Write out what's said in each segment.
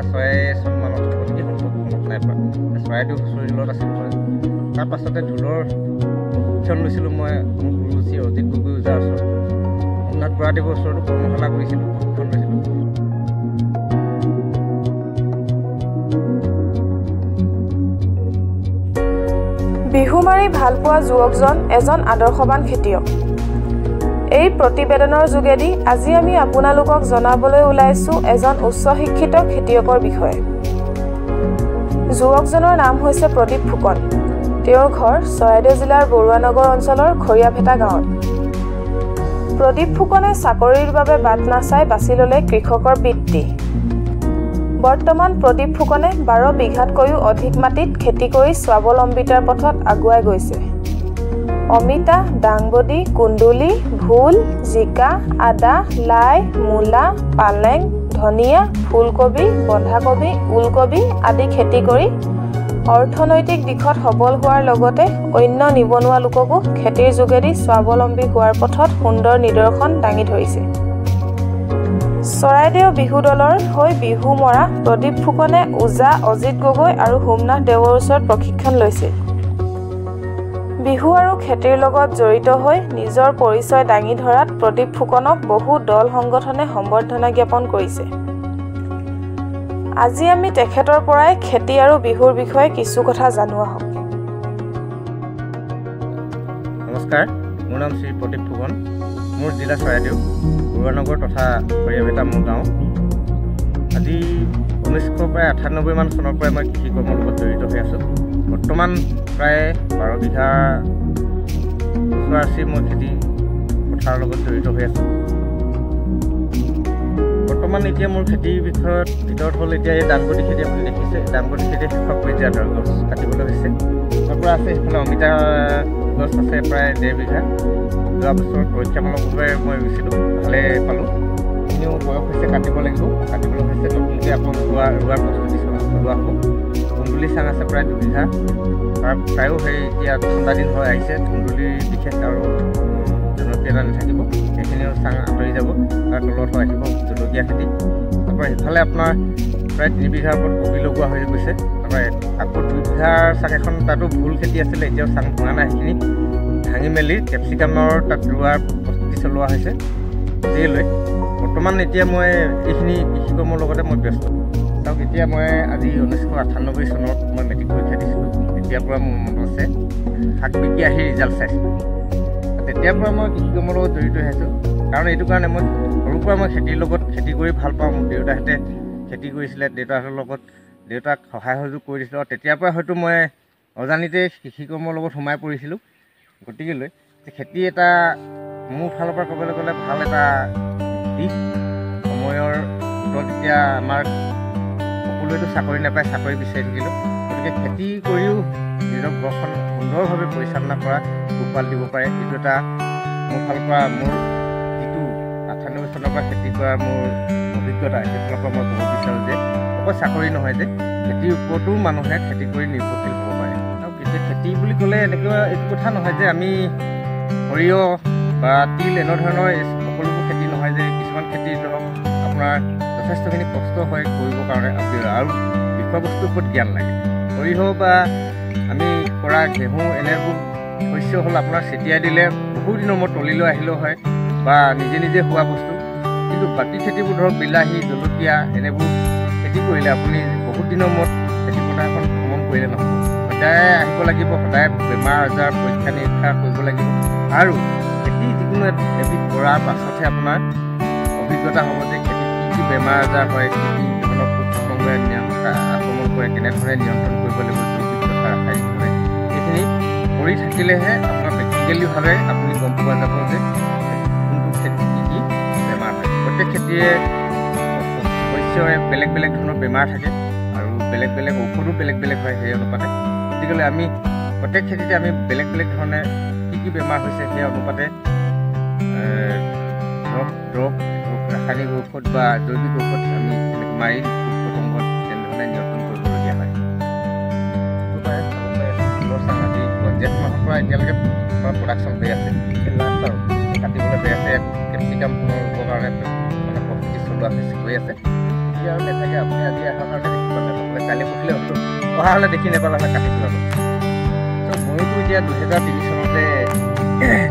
2006 চনমানত অতি সম্ভৱ মনত নাই পৰা চৰাইদেউ হুঁচৰিলত আছিলোঁ মই। তাৰ পাছতে ঢোলৰ প্ৰশিক্ষণ লৈছিলোঁ মই মোৰ গুৰু শ্ৰী অজিত গগৈ ওজাৰ ওচৰত। সোমনাথ বৰাদেৱৰ ওচৰতো কৰ্মশালা কৰিছিলোঁ, প্ৰশিক্ষণ লৈছিলোঁ। বিহু মাৰি ভালপোৱা যুৱকজন এজন আদৰ্শৱান খেতিয়ক। এই প্ৰতিবেদনৰ যোগেদি আজি আমি আপোনালোকক জনাবলৈ ওলাইছোঁ এজন উচ্চ শিক্ষিত খেতিয়কৰ বিষয়ে। যুৱকজনৰ নাম হৈছে প্ৰদীপ ফুকন। তেওঁৰ ঘৰ চৰাইদেউ জিলাৰ বৰুৱানগৰ অঞ্চলৰ খৰিয়াভেটা গাঁৱত। প্ৰদীপ ফুকনে চাকৰিৰ বাবে বাট নাচাই বাছি ল'লে কৃষকৰ বৃত্তি। বৰ্তমান প্ৰদীপ ফুকনে 12 বিঘাতকৈও অধিক মাটিত খেতি কৰি স্বাৱলম্বিতাৰ পথত আগুৱাই গৈছে। অমিতা, দাংবডি, কুন্দুলি, ভোল, জিকা, আদা, লাই, মূলা, পালেং, ধনিয়া, ফুলকবি, বন্ধাকবি, ওলকবি আদি খেতি কৰি অৰ্থনৈতিক দিশত সবল হোৱাৰ লগতে অন্য নিবনুৱা লোককো খেতিৰ যোগেদি স্বাৱলম্বী হোৱাৰ পথত সুন্দৰ নিদৰ্শন দাঙি ধৰিছে। চৰাইদেউ বিহু দলৰ হৈ বিহু মৰা প্ৰদীপ ফুকনে ওজা অজিত গগৈ আৰু সোমনাথ দেৱৰ ওচৰত প্ৰশিক্ষণ লৈছিল। বিহু আৰু খেতিৰ লগত জড়িত হৈ নিজৰ পৰিচয় দাঙি ধৰাত প্ৰদীপ ফুকনক বহু দল সংগঠনে সম্বৰ্ধনা জ্ঞাপন কৰিছে। আজি আমি তেখেতৰ পৰাই খেতি আৰু বিহুৰ বিষয়ে কিছু কথা জানো আহক। নমস্কাৰ, মোৰ নাম শ্ৰী প্ৰদীপ ফুকন। মোৰ জিলা চৰাইদেউ, বৰুৱানগৰ তথা খৰিয়াভেটা মোৰ গাঁও। আজি 1998 চনৰ পৰাই মই কৃষি কৰ্মৰ লগত জড়িত হৈ আছোঁ। বৰ্তমান প্ৰায় 12 বিঘা ওচৰা-ওচৰি মই খেতি পথাৰৰ লগত জড়িত হৈ আছোঁ। বৰ্তমান এতিয়া মোৰ খেতিৰ ভিতৰত হ'ল এতিয়া এই দাংবডি খেতি আপুনি দেখিছে। দাংবডি খেতি শেষ পৰ্যায়ত আৰু গছ কাটিবলৈ হৈছে। তাৰ পৰা আছে সেইফালে অমিতা গছ আছে প্ৰায় 1.5 বিঘা। যোৱা বছৰ পৰীক্ষামূলকভাৱে মই ৰুইছিলোঁ, ভালে পালোঁ। এনেও বয়স হৈছে, কাটিব লাগিব। কাটিবলৈ হৈছে, নতুনকৈ আকৌ ৰোৱাৰ প্ৰস্তুতি চলোৱা হ'ব। ধুন্দুলি চাং আছে প্ৰায় 2 বিঘা। তাৰ প্ৰায়ো সেই এতিয়া ঠাণ্ডা দিন হৈ আহিছে, ধুন্দুলিৰ বিশেষ আৰু জনপ্ৰিয়তা নাথাকিব, সেইখিনিও চাং আঁতৰি যাব। তাৰ তলত আহিব জলকীয়া খেতি। তাৰপৰা সিফালে আপোনাৰ প্ৰায় 3 বিঘাৰ ওপৰত কবি লগোৱা হৈ গৈছে। তাৰপৰা আকৌ 2 বিঘাৰ চাং এখন তাতো ভোল খেতি আছিলে, এতিয়াও চাং ভঙা নাই। সেইখিনি ভাঙি মেলি কেপচিকামৰ তাত ৰোৱাৰ প্ৰস্তুতি চলোৱা হৈছে। লৈ বৰ্তমান এতিয়া মই এইখিনি কৃষি কৰ্মৰ লগতে মই ব্যস্ত। চাওক, এতিয়া মই আজি 1998 চনত মই মেট্ৰিক পৰীক্ষা দিছিলোঁ। তেতিয়াৰ পৰা মোৰ মনত আছে, শাক বিকি আহি ৰিজাল্ট চাইছিলোঁ। তেতিয়াৰ পৰা মই কৃষি কৰ্মৰ লগত জড়িত হৈ আছোঁ। কাৰণ এইটো কাৰণে মই সৰুৰ পৰা মই খেতিৰ লগত খেতি কৰি ভাল পাওঁ। মোৰ দেউতাহঁতে খেতি কৰিছিলে, দেউতাহঁতৰ লগত দেউতাক সহায় সহযোগ কৰি দিছিলোঁ। আৰু তেতিয়াৰ পৰা হয়তো মই অজানিতে কৃষি কৰ্মৰ লগত সোমাই পৰিছিলোঁ। গতিকেলৈ খেতি এটা মোৰ ফালৰ পৰা ক'বলৈ গ'লে ভাল এটা দিশ। সময়ৰ ওপৰত এতিয়া আমাৰ সকলোৱেতো চাকৰি নাপায়, চাকৰি বিচাৰি থাকিলোঁ। গতিকে খেতি কৰিও নিজৰ ঘৰখন সুন্দৰভাৱে পৰিচালনা কৰা, পোহপাল দিব পাৰে। এইটো এটা মোৰ ফালৰ পৰা মোৰ যিটো 98 চনৰ পৰা খেতি কৰাৰ মোৰ অভিজ্ঞতা, সেইফালৰ পৰা মই ক'ব বিচাৰোঁ যে অকল চাকৰি নহয়, যে খেতিৰ ওপৰতো মানুহে খেতি কৰি নিৰ্ভৰশীল হ'ব পাৰে। আৰু এতিয়া খেতি বুলি ক'লে এনেকুৱা এইটো কথা নহয় যে আমি সৰিয়হ বা তিল এনেধৰণৰ সকলোবোৰ খেতি নহয়, যে কিছুমান খেতি ধৰক আপোনাৰ যথেষ্টখিনি কষ্ট হয় কৰিবৰ কাৰণে আৰু বিষয়বস্তুৰ ওপৰত জ্ঞান লাগে। সৰিয়হ বা আমি কৰা ঘেঁহু এনেবোৰ শস্য হ'ল আপোনাৰ ছিটিয়াই দিলে বহু দিনৰ মূৰত তলিলৈ আহিলেও হয় বা নিজে নিজে হোৱা বস্তু। কিন্তু বাকী খেতিবোৰ ধৰক বিলাহী, জলকীয়া এনেবোৰ খেতি কৰিলে আপুনি বহুত দিনৰ মূৰত খেতি পথাৰখন ভ্ৰমণ কৰিলে নহ'ব। সদায় আহিব লাগিব, সদায় বেমাৰ আজাৰ পৰীক্ষা নিৰীক্ষা কৰিব লাগিব। আৰু খেতি যিকোনো এবিধ কৰাৰ পাছতহে আপোনাৰ অভিজ্ঞতা হ'ব যে খেতিত কি বেমাৰ আজাৰ হয়, কি ধৰণৰ পোক পতংগই আক্ৰমণ কৰে, কেনেধৰণে নিয়ন্ত্ৰণ কৰিব লাগিব, জৈৱিক তথা ৰাসায়নিকভাৱে। এইখিনি কৰি থাকিলেহে আপোনাৰ প্ৰেক্টিকেলিভাৱে আপুনি গম পোৱা যাব যে কোনটো খেতিত কি বেমাৰ হয়। প্ৰত্যেক খেতিয়ে শস্যৰে বেলেগ বেলেগ ধৰণৰ বেমাৰ থাকে আৰু বেলেগ বেলেগ ঔষধো বেলেগ বেলেগ হয় সেই অনুপাতে। গতিকে আমি প্ৰত্যেক খেতিতে আমি বেলেগ বেলেগ ধৰণে কি বেমাৰ হৈছে সেই অনুপাতে দৰৱ, ৰাসায়নিক ঔষধ বা জৈৱিক ঔষধ আমি এনেকৈ মাৰি পোক পতংগ তেনেধৰণে নিয়ন্ত্ৰণ কৰিবলগীয়া হয়। জেঠ মাহৰ পৰা এতিয়ালৈকে প্ৰডাকশ্যন হৈ আছে। লাষ্ট আৰু কাটিবলৈ হৈ আছে, কেপচিকাম ৰুবৰ কাৰণে মানে প্ৰস্তুতি চলোৱা হৈ আছে। যদি আৰু নাথাকে আপুনি আজি অহাৰ কাৰণে দেখি পালে নহ'লে কালি পৰহিলে হয়তো অহা হ'লে দেখি নাপালে হ'লে কাটি পেলাব। চ' ময়োতো এতিয়া 2003 চনতে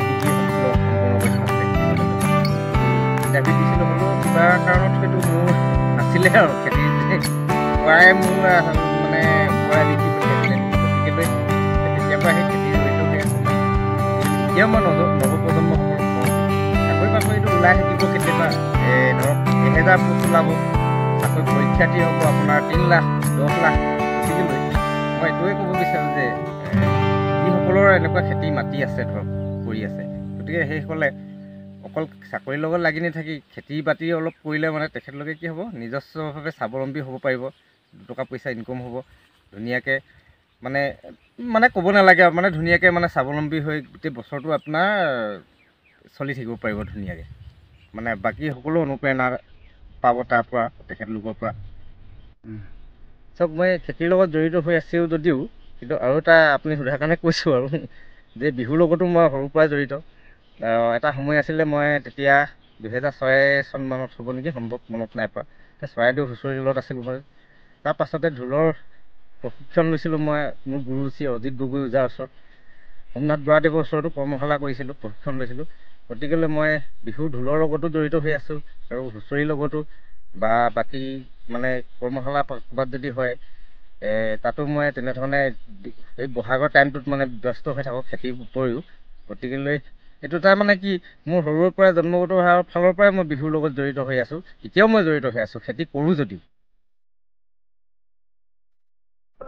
ডিগ্ৰী সম্পূৰ্ণ কৰি থোৱা ইণ্টাৰভিউ দিছিলোঁ, হ'লেও কিবা কাৰণত হয়তো মোৰ নাছিলে আৰু খেতি প্ৰায় মোৰ মানে পৰাই লিখি পঠিয়াইছিলে। গতিকে তেতিয়াৰ পৰা সেই খেতি জড়িত হৈ আছোঁ। এতিয়াও মই নৱপ্ৰজন্মসকলক কওঁ, চাকৰি বাকৰিটো ওলাই থাকিব কেতিয়াবা, ধৰক 1000 পোষ্ট ওলাব, চাকৰি পৰীক্ষাৰ্থী হ'ব আপোনাৰ 3 লাখ 10 লাখ। গতিকে মই এইটোৱে ক'ব বিচাৰোঁ যে যিসকলৰ এনেকুৱা খেতি মাটি আছে ধৰক কৰি আছে, গতিকে সেইসকলে অকল চাকৰিৰ লগত লাগি নাথাকি খেতি বাতি অলপ কৰিলে মানে তেখেতলোকে কি হ'ব, নিজস্বভাৱে স্বাৱলম্বী হ'ব পাৰিব, 2 টকা পইচা ইনকম হ'ব ধুনীয়াকৈ, মানে ক'ব নালাগে আৰু মানে ধুনীয়াকৈ মানে স্বাৱলম্বী হৈ গোটেই বছৰটো আপোনাৰ চলি থাকিব পাৰিব ধুনীয়াকৈ। মানে বাকী সকলো অনুপ্ৰেৰণা পাব তাৰ পৰা, তেখেতলোকৰ পৰা। চাওক, মই খেতিৰ লগত জড়িত হৈ আছোঁ যদিও কিন্তু আৰু এটা আপুনি সোধাৰ কাৰণে কৈছোঁ আৰু যে বিহুৰ লগতো মই সৰুৰ পৰাই জড়িত। এটা সময় আছিলে, মই তেতিয়া 2006 চনমানত হ'ব নেকি, সম্ভৱ মনত নাই পৰা, চৰাইদেউ হুঁচৰি দলত আছিলোঁ মই। তাৰ পাছতে ঢোলৰ প্ৰশিক্ষণ লৈছিলোঁ মই, মোৰ গুৰু শ্ৰী অজিত গগৈ ওজাৰ ওচৰত, সোমনাথ বৰাদেৱৰ ওচৰতো কৰ্মশালা কৰিছিলোঁ, প্ৰশিক্ষণ লৈছিলোঁ। গতিকেলৈ মই বিহু ঢোলৰ লগতো জড়িত হৈ আছোঁ আৰু হুঁচৰিৰ লগতো বা বাকী মানে কৰ্মশালা ক'ৰবাত যদি হয় তাতো মই তেনেধৰণে এই বহাগৰ টাইমটোত মানে ব্যস্ত হৈ থাকোঁ খেতিৰ উপৰিও। গতিকেলৈ এইটো তাৰ মানে কি, মোৰ সৰুৰে পৰাই জন্মগত হোৱাৰ ফালৰ পৰাই মই বিহুৰ লগত জড়িত হৈ আছোঁ, এতিয়াও মই জড়িত হৈ আছোঁ, খেতি কৰোঁ যদিও।